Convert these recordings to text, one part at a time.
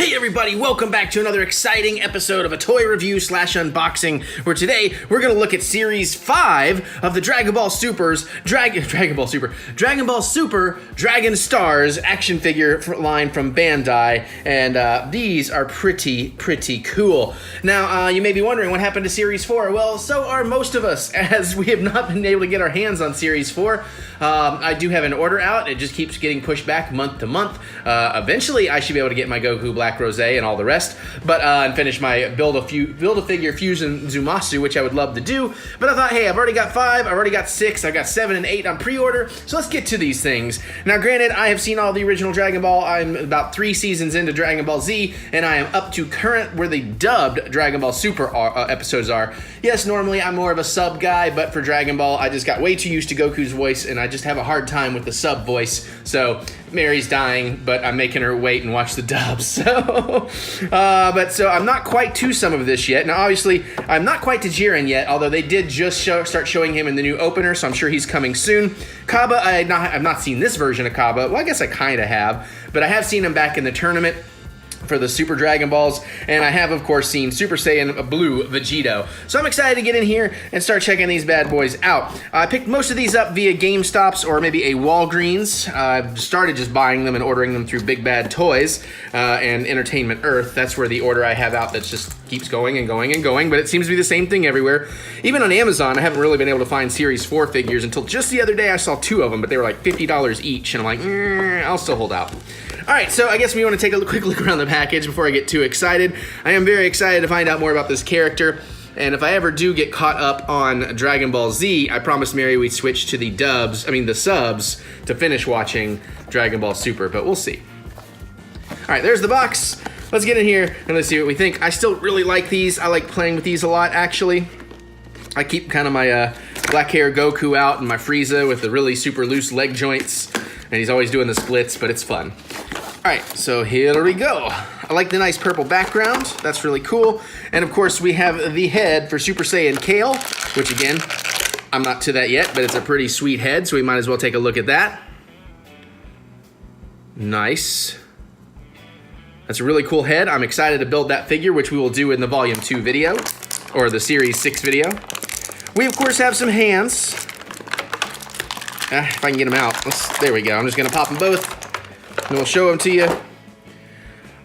Hey everybody, welcome back to another exciting episode of a toy review slash unboxing, where today we're going to look at Series 5 of the Dragon Ball Super Dragon Stars action figure line from Bandai, and these are pretty cool. Now, you may be wondering what happened to Series 4. Well, so are most of us, as we have not been able to get our hands on Series 4. I do have an order out. It just keeps getting pushed back month to month. Eventually, I should be able to get my Goku Black Rose and all the rest, but and finish my Build-A-Figure Fusion Zumasu, which I would love to do. But I thought, hey, I've already got 5, I've already got 6, I've got 7 and 8 on pre-order, so let's get to these things. Now, granted, I have seen all the original Dragon Ball. I'm about 3 seasons into Dragon Ball Z, and I am up to current where the dubbed Dragon Ball Super episodes are. Yes, normally I'm more of a sub guy, but for Dragon Ball, I just got way too used to Goku's voice, and I just have a hard time with the sub voice. So Mary's dying, but I'm making her wait and watch the dub. So, so I'm not quite to some of this yet. Now, obviously, I'm not quite to Jiren yet, although they did just start showing him in the new opener, so I'm sure he's coming soon. Cabba, I've not seen this version of Cabba. Well, I guess I kind of have, but I have seen him back in the tournament for the Super Dragon Balls, and I have, of course, seen Super Saiyan Blue Vegito. So I'm excited to get in here and start checking these bad boys out. I picked most of these up via GameStops or maybe a Walgreens. I've started just buying them and ordering them through Big Bad Toys and Entertainment Earth. That's where the order I have out that just keeps going and going and going, but it seems to be the same thing everywhere. Even on Amazon, I haven't really been able to find Series 4 figures until just the other day. I saw 2 of them, but they were like $50 each, and I'm like, I'll still hold out. All right, so I guess we want to take a quick look around the package before I get too excited. I am very excited to find out more about this character, and if I ever do get caught up on Dragon Ball Z, I promised Mary we'd switch to the subs to finish watching Dragon Ball Super, but we'll see. All right, there's the box. Let's get in here and let's see what we think. I still really like these. I like playing with these a lot, actually. I keep kind of my black hair Goku out and my Frieza with the really super loose leg joints, and he's always doing the splits, but it's fun. All right, so here we go. I like the nice purple background. That's really cool. And of course, we have the head for Super Saiyan Kale, which again, I'm not to that yet, but it's a pretty sweet head, so we might as well take a look at that. Nice. That's a really cool head. I'm excited to build that figure, which we will do in the Volume 2 video, or the Series 6 video. We, of course, have some hands. If I can get them out. There we go. I'm just going to pop them both, and we'll show them to you.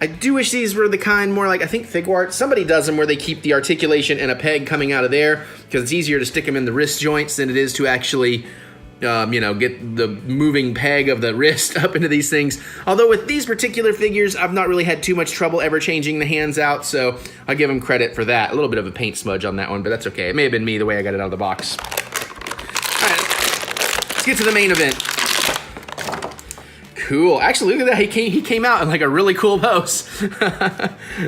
I do wish these were the kind more like, I think Figuart. Somebody does them where they keep the articulation and a peg coming out of there, because it's easier to stick them in the wrist joints than it is to actually get the moving peg of the wrist up into these things. Although with these particular figures, I've not really had too much trouble ever changing the hands out, so I'll give them credit for that. A little bit of a paint smudge on that one, but that's okay. It may have been me the way I got it out of the box. All right, let's get to the main event. Cool. Actually, look at that. He came out in like a really cool pose.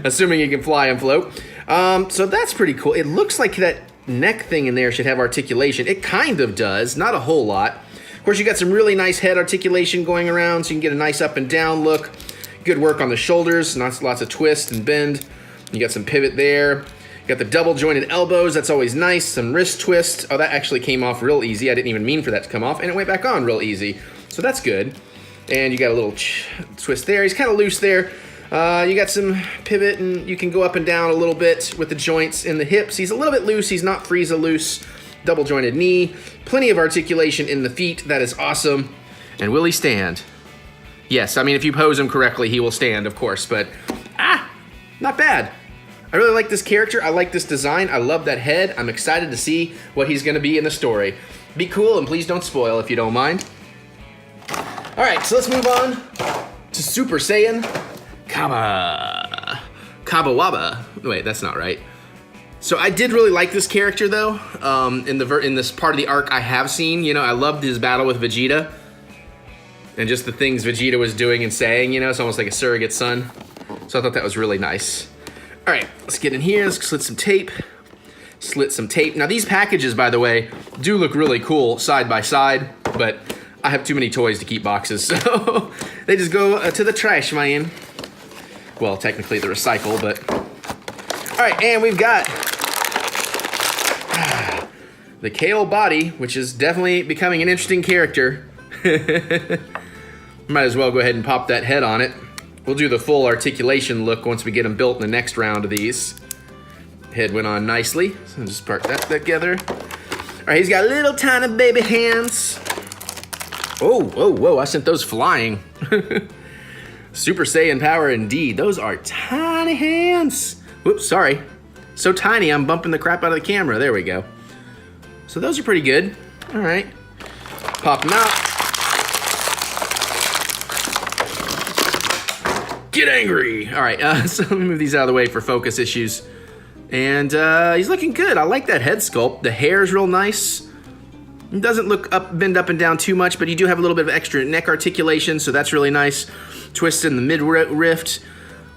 Assuming he can fly and float. So that's pretty cool. It looks like that neck thing in there should have articulation. It kind of does, not a whole lot. Of course, you got some really nice head articulation going around, so you can get a nice up and down look. Good work on the shoulders, lots of twist and bend. You got some pivot there. You got the double jointed elbows, that's always nice. Some wrist twist. Oh, that actually came off real easy. I didn't even mean for that to come off, and it went back on real easy. So that's good. And you got a little twist there. He's kind of loose there. You got some pivot, and you can go up and down a little bit with the joints in the hips. He's a little bit loose. He's not Frieza loose. Double jointed knee. Plenty of articulation in the feet. That is awesome. And will he stand? Yes, I mean, if you pose him correctly, he will stand, of course. But, not bad. I really like this character. I like this design. I love that head. I'm excited to see what he's going to be in the story. Be cool, and please don't spoil if you don't mind. All right, so let's move on to Super Saiyan Cabba. Cabba. Wait, that's not right. So I did really like this character, though. In this part of the arc I have seen, I loved his battle with Vegeta. And just the things Vegeta was doing and saying, it's almost like a surrogate son. So I thought that was really nice. All right, let's get in here. Let's slit some tape. Now, these packages, by the way, do look really cool side by side, but I have too many toys to keep boxes, so they just go to the trash, man. Well, technically the recycle, but... All right, and we've got the Kale body, which is definitely becoming an interesting character. Might as well go ahead and pop that head on it. We'll do the full articulation look once we get them built in the next round of these. Head went on nicely, so I'll just park that together. All right, he's got little tiny baby hands. Oh, whoa, whoa, I sent those flying. Super Saiyan power indeed. Those are tiny hands. Whoops, sorry. So tiny, I'm bumping the crap out of the camera. There we go. So those are pretty good. All right, pop them out. Get angry. All right, so let me move these out of the way for focus issues. And he's looking good. I like that head sculpt. The hair is real nice. It doesn't look bend up and down too much, but you do have a little bit of extra neck articulation, so that's really nice. Twist in the mid rift.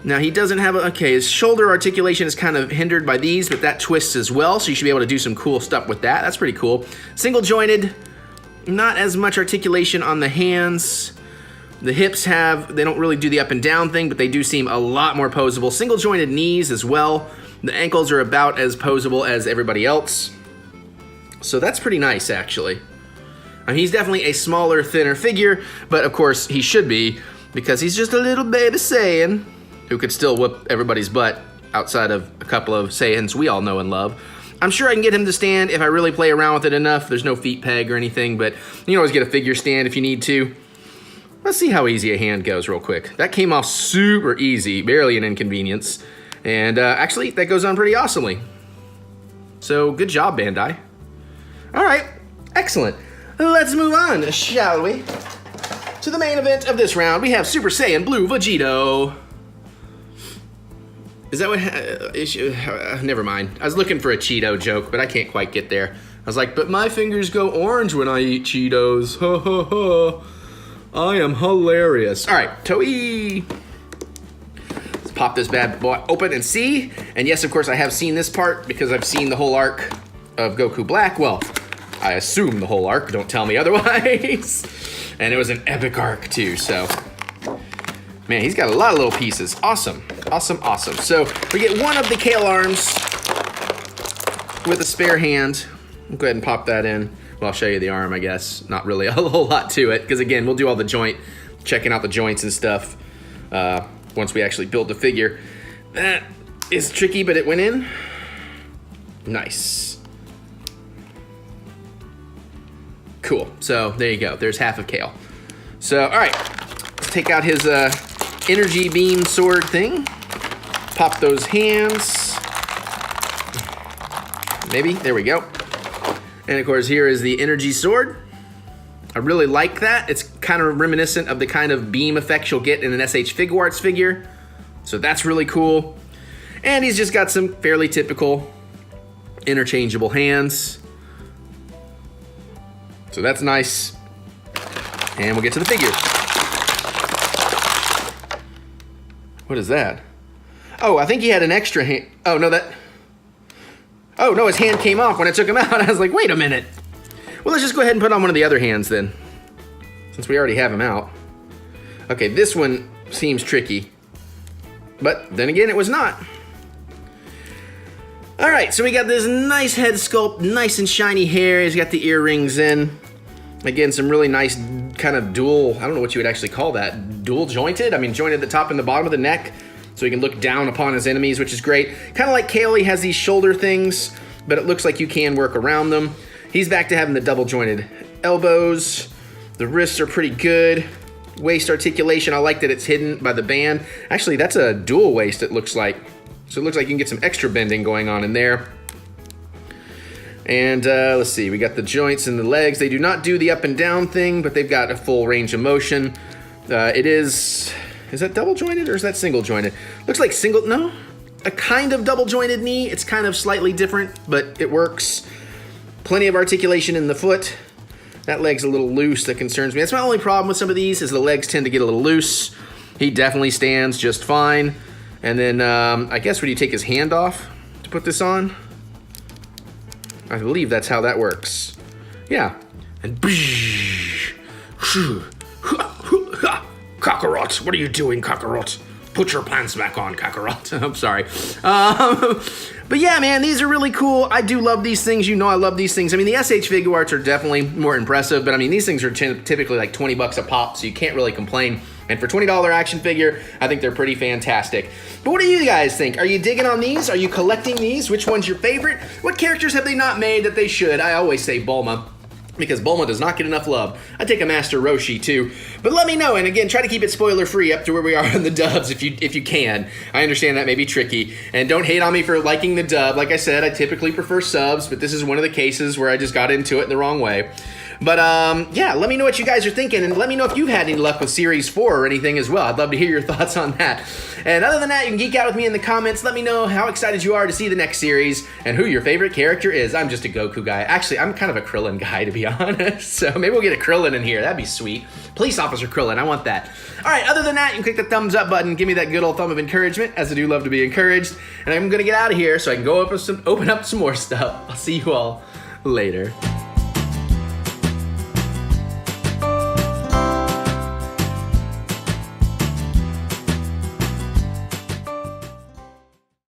Now he doesn't have okay, his shoulder articulation is kind of hindered by these, but that twists as well, so you should be able to do some cool stuff with that. That's pretty cool. Single jointed, not as much articulation on the hands. The hips they don't really do the up and down thing, but they do seem a lot more posable. Single jointed knees as well. The ankles are about as posable as everybody else. So that's pretty nice, actually. I mean, he's definitely a smaller, thinner figure, but of course he should be, because he's just a little baby Saiyan who could still whoop everybody's butt outside of a couple of Saiyans we all know and love. I'm sure I can get him to stand if I really play around with it enough. There's no feet peg or anything, but you can always get a figure stand if you need to. Let's see how easy a hand goes real quick. That came off super easy, barely an inconvenience. And actually, that goes on pretty awesomely. So, good job, Bandai. All right, excellent. Let's move on, shall we? To the main event of this round, we have Super Saiyan Blue Vegito. Is that what... never mind. I was looking for a Cheeto joke, but I can't quite get there. I was like, but my fingers go orange when I eat Cheetos. Ha ha ha. I am hilarious. All right, Toei. Pop this bad boy open and see. And yes, of course, I have seen this part because I've seen the whole arc of Goku Black. Well, I assume the whole arc. Don't tell me otherwise. And it was an epic arc too, so. Man, he's got a lot of little pieces. Awesome, awesome, awesome. So we get one of the Kale arms with a spare hand. I'll go ahead and pop that in. Well, I'll show you the arm, I guess. Not really a whole lot to it, because again, we'll do all the checking out the joints and stuff. Once we actually build the figure. That is tricky, but it went in. Nice. Cool. So there you go. There's half of Kale. So, all right. Let's take out his energy beam sword thing. Pop those hands. Maybe. There we go. And of course, here is the energy sword. I really like that. It's kind of reminiscent of the kind of beam effects you'll get in an SH Figuarts figure. So that's really cool. And he's just got some fairly typical interchangeable hands. So that's nice. And we'll get to the figure. What is that? Oh, I think he had an extra hand. Oh, no, oh, no, his hand came off when I took him out. I was like, wait a minute. Well, let's just go ahead and put on one of the other hands then, since we already have him out. Okay, this one seems tricky, but then again, it was not. All right, so we got this nice head sculpt, nice and shiny hair. He's got the earrings in. Again, some really nice kind of dual, I don't know what you would actually call that, dual jointed? I mean, jointed the top and the bottom of the neck, so he can look down upon his enemies, which is great. Kind of like Kale, he has these shoulder things, but it looks like you can work around them. He's back to having the double jointed elbows. The wrists are pretty good. Waist articulation, I like that it's hidden by the band. Actually, that's a dual waist, it looks like. So it looks like you can get some extra bending going on in there. And let's see, we got the joints and the legs. They do not do the up and down thing, but they've got a full range of motion. Is that double jointed or is that single jointed? Looks like no, a kind of double jointed knee. It's kind of slightly different, but it works. Plenty of articulation in the foot. That leg's a little loose, that concerns me. That's my only problem with some of these, is the legs tend to get a little loose. He definitely stands just fine. And then, I guess, would you take his hand off to put this on? I believe that's how that works. Yeah. And Kakarot, what are you doing, Kakarot? Put your pants back on, Kakarot. I'm sorry. But yeah, man, these are really cool. I do love these things. You know I love these things. I mean, the SH Figuarts are definitely more impressive, but I mean, these things are typically like 20 bucks a pop, so you can't really complain. And for $20 action figure, I think they're pretty fantastic. But what do you guys think? Are you digging on these? Are you collecting these? Which one's your favorite? What characters have they not made that they should? I always say Bulma, because Bulma does not get enough love. I take a Master Roshi too. But let me know, and again, try to keep it spoiler free up to where we are in the dubs if you can. I understand that may be tricky. And don't hate on me for liking the dub. Like I said, I typically prefer subs, but this is one of the cases where I just got into it in the wrong way. But yeah, let me know what you guys are thinking, and let me know if you've had any luck with Series 4 or anything as well. I'd love to hear your thoughts on that. And other than that, you can geek out with me in the comments. Let me know how excited you are to see the next series and who your favorite character is. I'm just a Goku guy. Actually, I'm kind of a Krillin guy, to be honest. So maybe we'll get a Krillin in here. That'd be sweet. Police Officer Krillin, I want that. All right, other than that, you can click the thumbs up button. Give me that good old thumb of encouragement, as I do love to be encouraged. And I'm going to get out of here so I can go open up some more stuff. I'll see you all later.